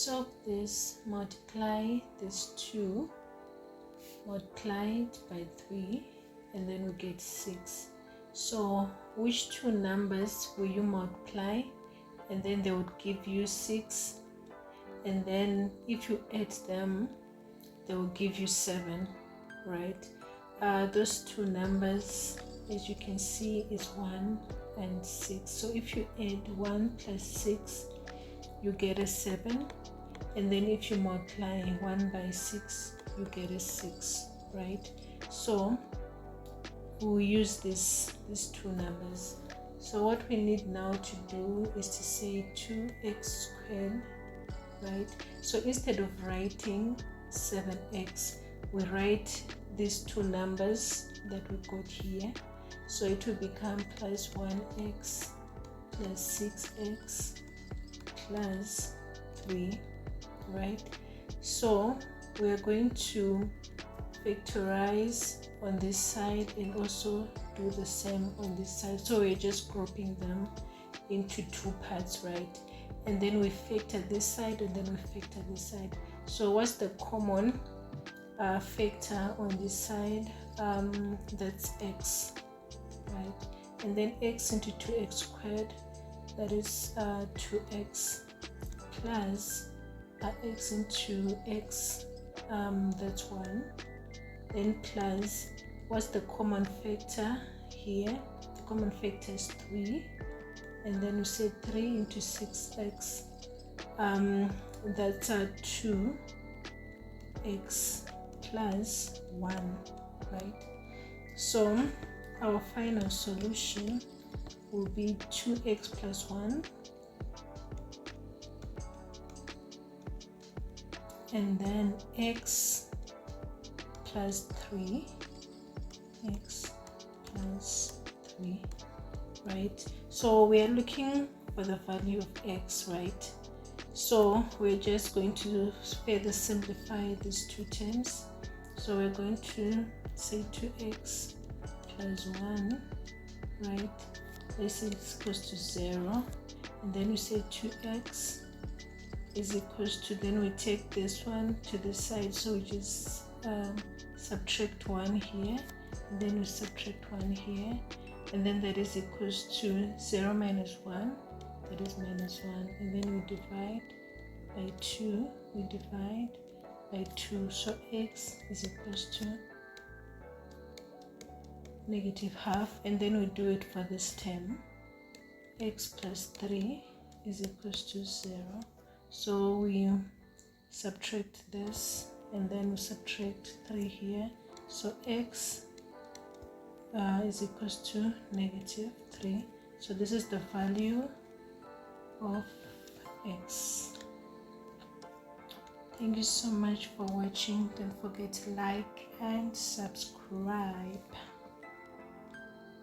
solve this, multiply this 2, multiply it by 3, and then we get 6. So which two numbers will you multiply, and then they would give you 6, and then if you add them they will give you 7, right? Those two numbers, as you can see, is 1 and 6. So if you add 1 plus 6, you get a 7, and then if you multiply 1 by 6, you get a 6, right? So we'll use these two numbers. So what we need now to do is to say 2x squared, right? So instead of writing 7x, we write these two numbers that we got here. So it will become plus 1x plus 6x plus 3, right? So we are going to factorize on this side and also do the same on this side. So we're just grouping them into two parts, right? And then we factor this side and then we factor this side. So what's the common factor on this side? That's x, right? And then x into 2x squared, that is 2x plus x into x, that's 1. Then plus, what's the common factor here? The common factor is 3, and then we say 3 into 6x, that's 2x plus 1, right? So our final solution will be 2x plus 1, and then x plus 3, x plus 3, right? So we are looking for the value of x, right? So we're just going to further simplify these two terms. So we're going to say 2x plus 1, right? This is equals to 0, and then we say 2x is equals to, then we take this one to the side, so we just subtract 1 here, and then we subtract 1 here, and then that is equals to 0 minus 1, that is minus 1, and then we divide by 2, we divide by 2, so x is equals to negative half, and then we do it for this term. X plus 3 is equals to 0, so we subtract this, and then we subtract 3 here, so x is equals to negative 3. So this is the value of x. Thank you so much for watching. Don't forget to like and subscribe.